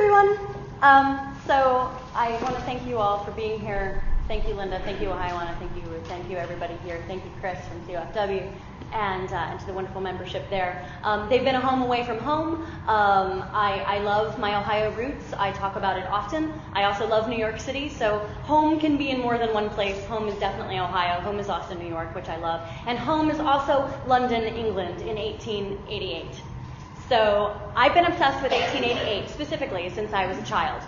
everyone. So I want to thank you all for being here. Thank you, Linda. Thank you, Ohioana. Thank you, everybody here. Thank you, Chris from COFW, and to the wonderful membership there. They've been a home away from home. I love my Ohio roots. I talk about it often. I also love New York City, so home can be in more than one place. Home is definitely Ohio. Home is also New York, which I love. And home is also London, England in 1888. So I've been obsessed with 1888 specifically since I was a child.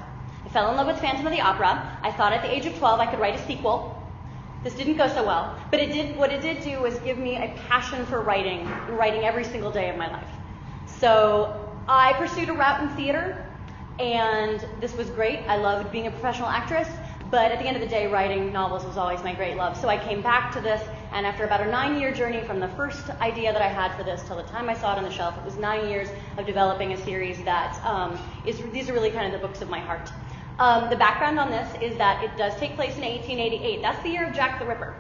I fell in love with Phantom of the Opera. I thought at the age of 12 I could write a sequel. This didn't go so well, but what it did do was give me a passion for writing, and writing every single day of my life. So I pursued a route in theater, and this was great. I loved being a professional actress, but at the end of the day, writing novels was always my great love. So I came back to this, and after about a 9-year journey from the first idea that I had for this till the time I saw it on the shelf, it was 9 years of developing a series that these are really kind of the books of my heart. The background on this is that it does take place in 1888. That's the year of Jack the Ripper.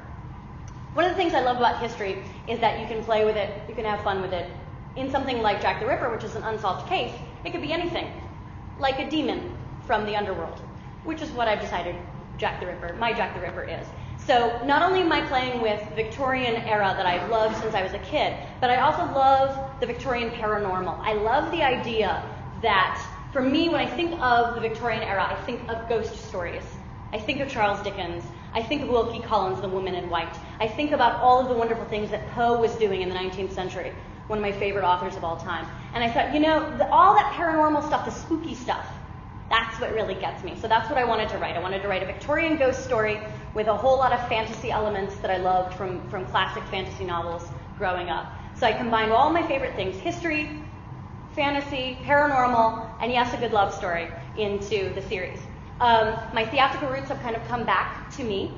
One of the things I love about history is that you can play with it, you can have fun with it. In something like Jack the Ripper, which is an unsolved case, it could be anything, like a demon from the underworld, which is what I've decided my Jack the Ripper is. So not only am I playing with Victorian era that I've loved since I was a kid, but I also love the Victorian paranormal. I love the idea that, for me, when I think of the Victorian era, I think of ghost stories. I think of Charles Dickens. I think of Wilkie Collins, The Woman in White. I think about all of the wonderful things that Poe was doing in the 19th century, one of my favorite authors of all time. And I thought, all that paranormal stuff, the spooky stuff, that's what really gets me. So that's what I wanted to write. I wanted to write a Victorian ghost story with a whole lot of fantasy elements that I loved from classic fantasy novels growing up. So I combined all my favorite things, history, fantasy, paranormal, and yes, a good love story into the series. My theatrical roots have kind of come back to me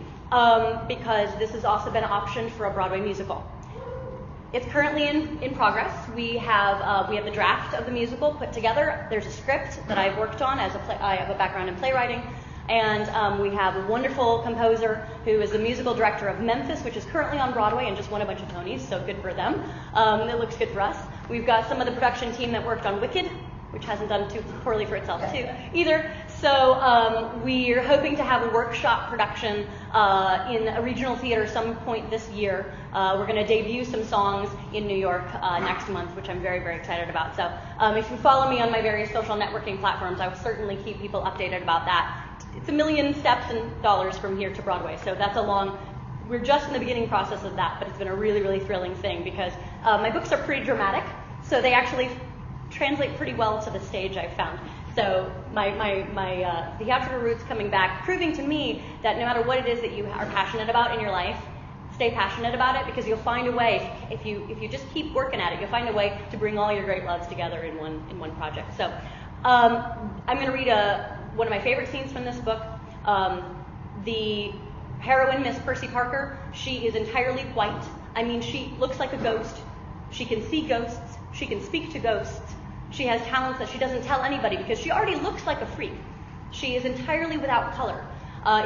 because this has also been optioned for a Broadway musical. It's currently in progress. We have the draft of the musical put together. There's a script that I've worked on I have a background in playwriting. And we have a wonderful composer who is the musical director of Memphis, which is currently on Broadway and just won a bunch of Tonys, so good for them. It looks good for us. We've got some of the production team that worked on Wicked, which hasn't done too poorly for itself too either. So we're hoping to have a workshop production in a regional theater some point this year. We're going to debut some songs in New York next month, which I'm very, very excited about. So if you follow me on my various social networking platforms, I will certainly keep people updated about that. It's a million steps and dollars from here to Broadway, so we're just in the beginning process of that, but it's been a really, really thrilling thing because my books are pretty dramatic, so they actually translate pretty well to the stage, I've found. So my theatrical roots coming back, proving to me that no matter what it is that you are passionate about in your life, stay passionate about it because you'll find a way, if you just keep working at it, you'll find a way to bring all your great loves together in one project. So I'm going to read one of my favorite scenes from this book. The heroine, Miss Percy Parker, she is entirely white. I mean, she looks like a ghost. She can see ghosts. She can speak to ghosts. She has talents that she doesn't tell anybody because she already looks like a freak. She is entirely without color.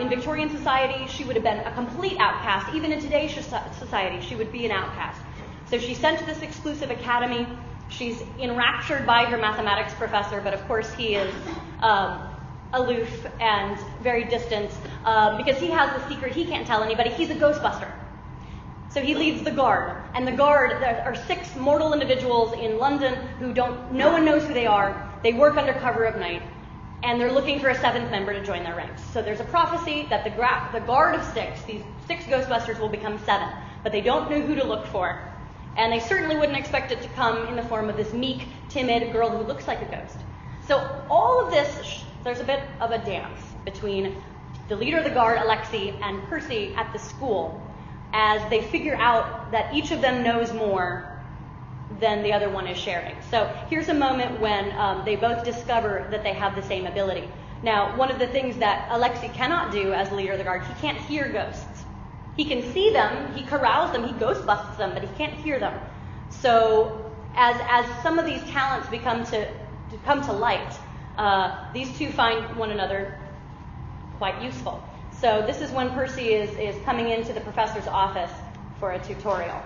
In Victorian society, she would have been a complete outcast. Even in today's society, she would be an outcast. So she's sent to this exclusive academy. She's enraptured by her mathematics professor, but of course he is aloof and very distant because he has the secret he can't tell anybody. He's a ghostbuster. So he leads the guard. And the guard, there are 6 mortal individuals in London who no one knows who they are. They work under cover of night. And they're looking for a 7th member to join their ranks. So there's a prophecy that the guard of 6, these 6 ghostbusters will become 7. But they don't know who to look for. And they certainly wouldn't expect it to come in the form of this meek, timid girl who looks like a ghost. So all of this, there's a bit of a dance between the leader of the guard, Alexei, and Percy at the school as they figure out that each of them knows more than the other one is sharing. So here's a moment when they both discover that they have the same ability. Now, one of the things that Alexei cannot do as the leader of the guard, he can't hear ghosts. He can see them, he corrals them, he ghostbusts them, but he can't hear them. So as some of these talents come to light, these two find one another quite useful. So this is when Percy is coming into the professor's office for a tutorial.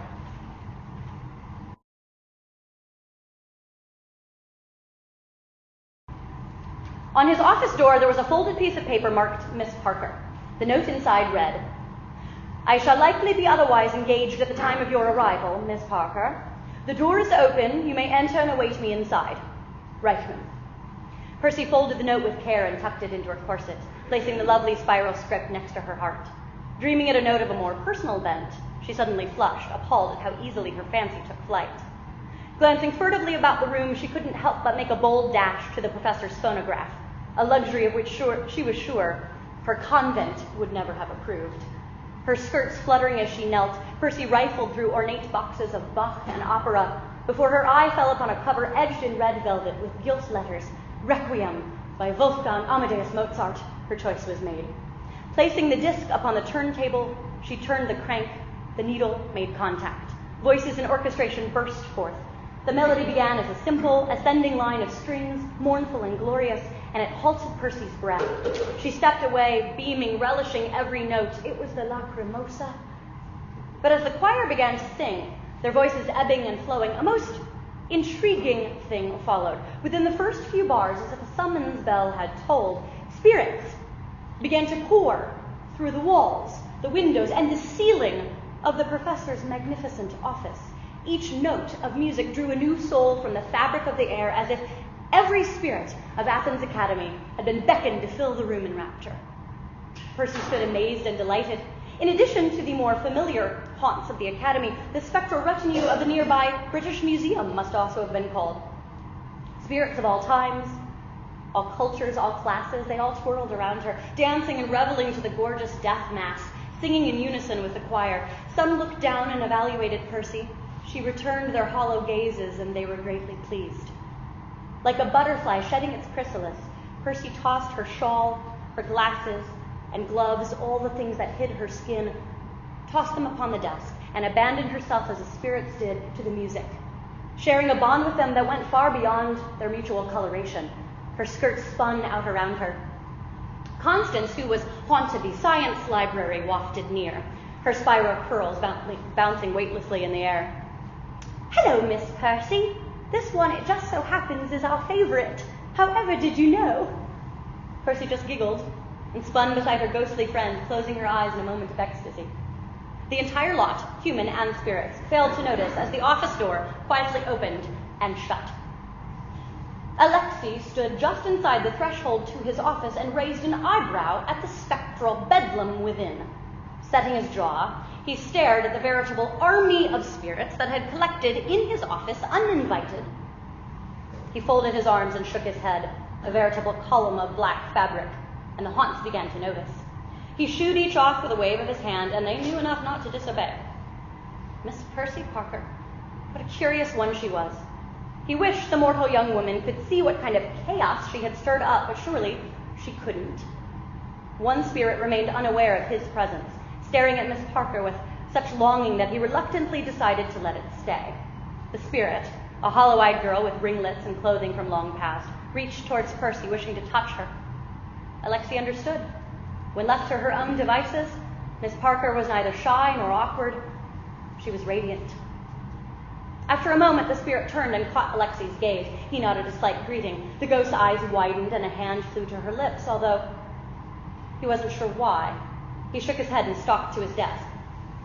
On his office door, there was a folded piece of paper marked Miss Parker. The note inside read, "I shall likely be otherwise engaged at the time of your arrival, Miss Parker. The door is open. You may enter and await me inside. Reichman." Percy folded the note with care and tucked it into her corset, placing the lovely spiral script next to her heart. Dreaming it a note of a more personal bent, she suddenly flushed, appalled at how easily her fancy took flight. Glancing furtively about the room, she couldn't help but make a bold dash to the professor's phonograph, a luxury of which she was sure her convent would never have approved. Her skirts fluttering as she knelt, Percy rifled through ornate boxes of Bach and opera before her eye fell upon a cover edged in red velvet with gilt letters, "Requiem" by Wolfgang Amadeus Mozart. Her choice was made. Placing the disc upon the turntable, she turned the crank. The needle made contact. Voices and orchestration burst forth. The melody began as a simple, ascending line of strings, mournful and glorious, and it halted Percy's breath. She stepped away, beaming, relishing every note. It was the Lacrimosa. But as the choir began to sing, their voices ebbing and flowing, a most intriguing thing followed. Within the first few bars, as if a summons bell had tolled, spirits began to pour through the walls, the windows, and the ceiling of the professor's magnificent office. Each note of music drew a new soul from the fabric of the air, as if every spirit of Athens Academy had been beckoned to fill the room in rapture. Percy stood amazed and delighted. In addition to the more familiar haunts of the Academy, the spectral retinue of the nearby British Museum must also have been called. Spirits of all times, all cultures, all classes, they all twirled around her, dancing and reveling to the gorgeous death mass, singing in unison with the choir. Some looked down and evaluated Percy. She returned their hollow gazes, and they were greatly pleased. Like a butterfly shedding its chrysalis, Percy tossed her shawl, her glasses, and gloves, all the things that hid her skin, tossed them upon the desk, and abandoned herself as the spirits did to the music, sharing a bond with them that went far beyond their mutual coloration. Her skirts spun out around her. Constance, who was haunted the science library, wafted near, her spiral curls bouncing weightlessly in the air. "Hello, Miss Percy. This one, it just so happens, is our favorite. However did you know?" Percy just giggled and spun beside her ghostly friend, closing her eyes in a moment of ecstasy. The entire lot, human and spirits, failed to notice as the office door quietly opened and shut. Alexei stood just inside the threshold to his office and raised an eyebrow at the spectral bedlam within. Setting his jaw, he stared at the veritable army of spirits that had collected in his office uninvited. He folded his arms and shook his head, a veritable column of black fabric, and the haunts began to notice. He shooed each off with a wave of his hand, and they knew enough not to disobey. Miss Percy Parker, what a curious one she was. He wished the mortal young woman could see what kind of chaos she had stirred up, but surely she couldn't. One spirit remained unaware of his presence, staring at Miss Parker with such longing that he reluctantly decided to let it stay. The spirit, a hollow-eyed girl with ringlets and clothing from long past, reached towards Percy, wishing to touch her. Alexei understood. When left to her own devices, Miss Parker was neither shy nor awkward. She was radiant. After a moment, the spirit turned and caught Alexei's gaze. He nodded a slight greeting. The ghost's eyes widened and a hand flew to her lips, although he wasn't sure why. He shook his head and stalked to his desk.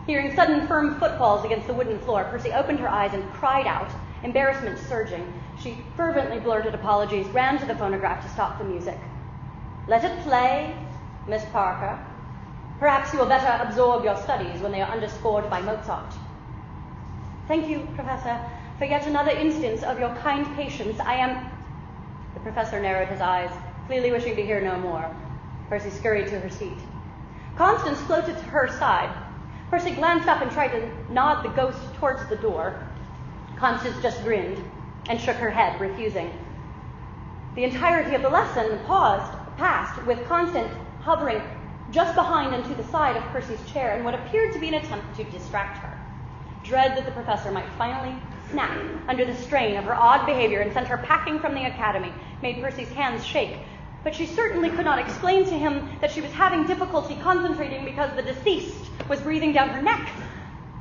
Hearing sudden firm footfalls against the wooden floor, Percy opened her eyes and cried out, embarrassment surging. She fervently blurted apologies, ran to the phonograph to stop the music. "Let it play, Miss Parker. Perhaps you will better absorb your studies when they are underscored by Mozart." "Thank you, Professor, for yet another instance of your kind patience. I am..." The professor narrowed his eyes, clearly wishing to hear no more. Percy scurried to her seat. Constance floated to her side. Percy glanced up and tried to nod the ghost towards the door. Constance just grinned and shook her head, refusing. The entirety of the lesson passed, with Constance hovering just behind and to the side of Percy's chair in what appeared to be an attempt to distract her. Dread that the professor might finally snap under the strain of her odd behavior and send her packing from the academy made Percy's hands shake, but she certainly could not explain to him that she was having difficulty concentrating because the deceased was breathing down her neck.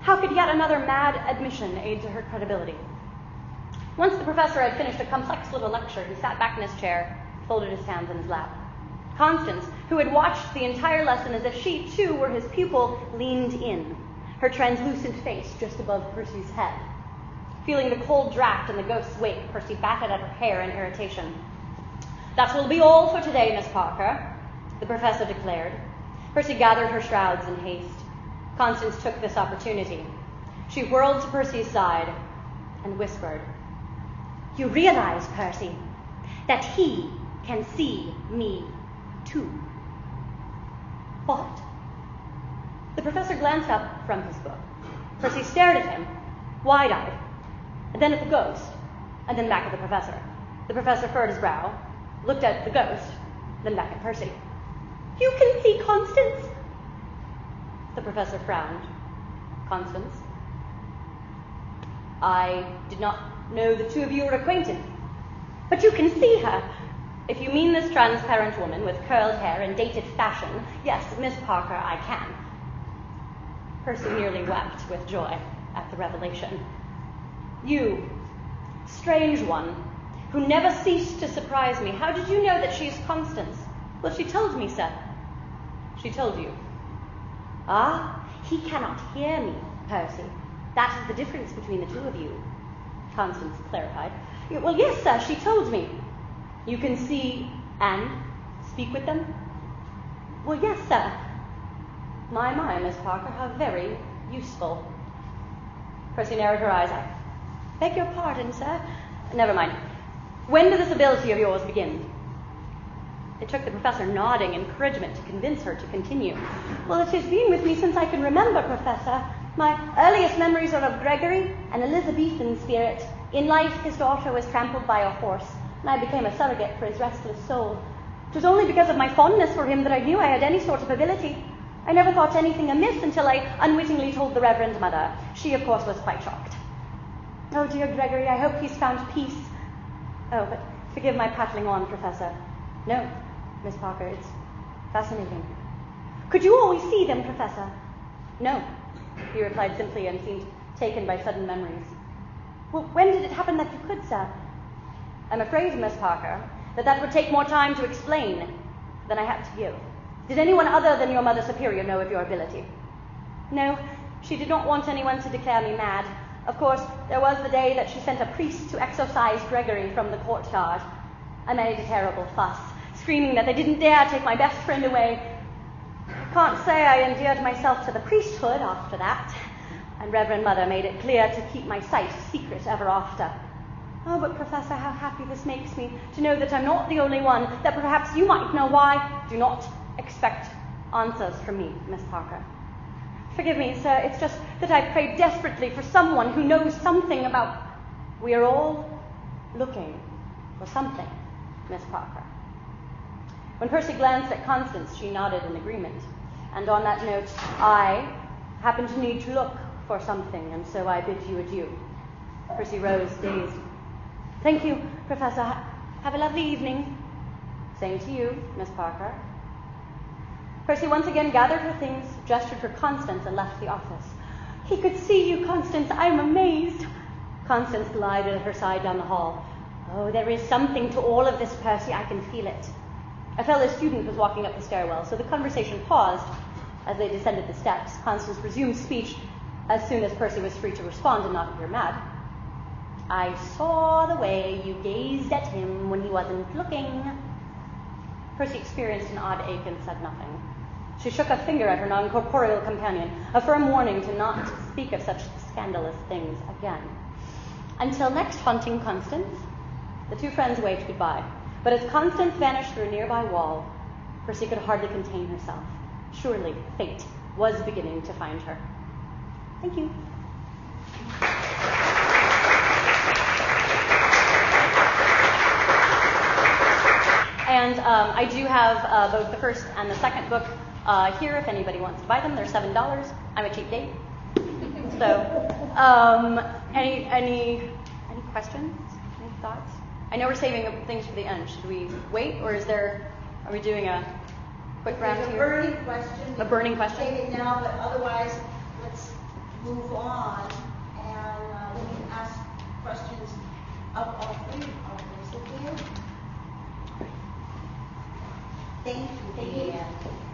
How could yet another mad admission aid to her credibility? Once the professor had finished a complex little lecture, he sat back in his chair, folded his hands in his lap. Constance, who had watched the entire lesson as if she, too, were his pupil, leaned in, her translucent face just above Percy's head. Feeling the cold draft in the ghost's wake, Percy batted at her hair in irritation. "That will be all for today, Miss Parker," the professor declared. Percy gathered her shrouds in haste. Constance took this opportunity. She whirled to Percy's side and whispered, "You realize, Percy, that he can see me too." "What?" The professor glanced up from his book. Percy stared at him, wide-eyed, and then at the ghost, and then back at the professor. The professor furrowed his brow, looked at the ghost, then back at Percy. "You can see Constance?" The professor frowned. "Constance? I did not know the two of you were acquainted." "But you can see her." "If you mean this transparent woman with curled hair and dated fashion, yes, Miss Parker, I can." Percy nearly wept with joy at the revelation. "You, strange one, who never ceased to surprise me, how did you know that she is Constance?" "Well, she told me, sir." "She told you?" "Ah, he cannot hear me, Percy. That is the difference between the two of you," Constance clarified. "Well, yes, sir, she told me." "You can see and speak with them?" "Well, yes, sir." My, Miss Parker, how very useful." Percy narrowed her eyes. "I beg your pardon, sir." "Never mind. When did this ability of yours begin?" It took the professor nodding encouragement to convince her to continue. "Well, it has been with me since I can remember, Professor. My earliest memories are of Gregory, an Elizabethan spirit. In life, his daughter was trampled by a horse, and I became a surrogate for his restless soul. It was only because of my fondness for him that I knew I had any sort of ability. I never thought anything amiss until I unwittingly told the Reverend Mother. She, of course, was quite shocked." "Oh, dear Gregory, I hope he's found peace." "Oh, but forgive my prattling on, Professor." "No, Miss Parker, it's fascinating." "Could you always see them, Professor?" "No," he replied simply and seemed taken by sudden memories. "Well, when did it happen that you could, sir?" "I'm afraid, Miss Parker, that would take more time to explain than I have to give. Did anyone other than your Mother Superior know of your ability?" "No, she did not want anyone to declare me mad. Of course, there was the day that she sent a priest to exorcise Gregory from the courtyard. I made a terrible fuss, screaming that they didn't dare take my best friend away. I can't say I endeared myself to the priesthood after that, and Reverend Mother made it clear to keep my sight secret ever after. Oh, but Professor, how happy this makes me to know that I'm not the only one, that perhaps you might know why. Do not expect answers from me, Miss Parker. Forgive me, sir, it's just that I prayed desperately for someone who knows something about... We are all looking for something, Miss Parker." When Percy glanced at Constance, she nodded in agreement. And on that note, I happen to need to look for something, and so I bid you adieu. Percy rose, dazed. "Thank you, Professor. Have a lovely evening." "Same to you, Miss Parker." Percy once again gathered her things, gestured for Constance, and left the office. "He could see you, Constance. I'm amazed." Constance glided at her side down the hall. "Oh, there is something to all of this, Percy. I can feel it." A fellow student was walking up the stairwell, so the conversation paused as they descended the steps. Constance resumed speech as soon as Percy was free to respond and not appear mad. "I saw the way you gazed at him when he wasn't looking." Percy experienced an odd ache and said nothing. She shook a finger at her non-corporeal companion, a firm warning to not speak of such scandalous things again. "Until next haunting, Constance." The two friends waved goodbye, but as Constance vanished through a nearby wall, Percy could hardly contain herself. Surely fate was beginning to find her. Thank you. And I do have both the first and the second book here if anybody wants to buy them. They're $7. I'm a cheap date. So, any questions? Any thoughts? I know we're saving things for the end. Should we wait, or are we doing a quick round here? There's a burning question. A burning question? Take it now, but otherwise, let's move on, and we can ask questions of all three of us. Thank you, Thank you. Leanne.